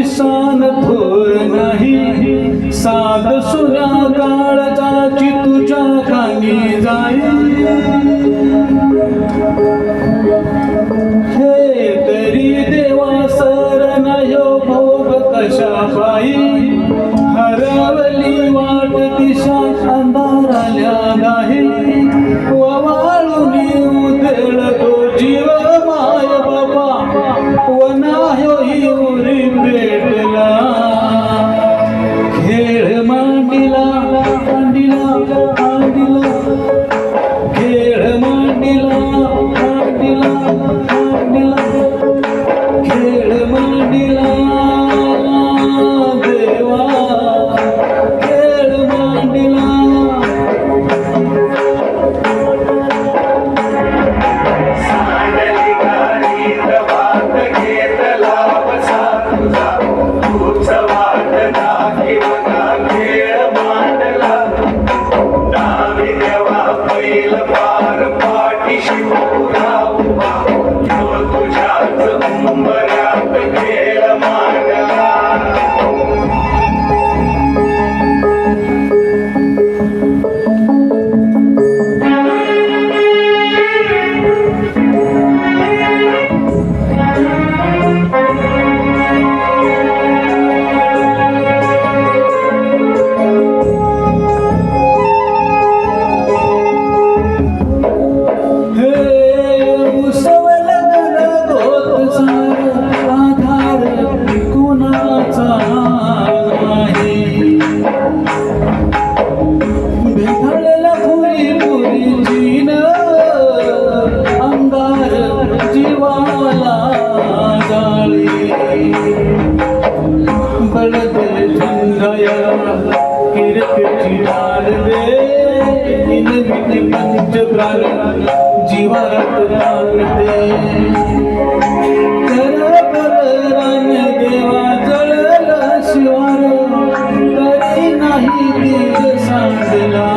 San थोर नाही साध सुना काळजाची तुझ्या कानी जाई हे तरी देवा सर नायो भोग कशा पायी हरवली वाट दिशा अंधाराल्या नाही ववाळुनी उधळतो जीव माय बाबा वनायो हिवरी पेटला खेळ मांडिला मांडिला मांडिला खेळ मांडिला मांडिला मांडिला खेळ मांडिला देवा खेळ मांडिला सांडली गाडी प्रभात घेतला बसा तुझा तूच वाट दाखिवला खेळ मांडला डावी देवा बैल पार पाठीशी उभा उभा तो तुझ्याच उंबऱ्यात खेळ मांडला जीवात लागते रान देवा जळला शिवार तरी नाही तीर सांडला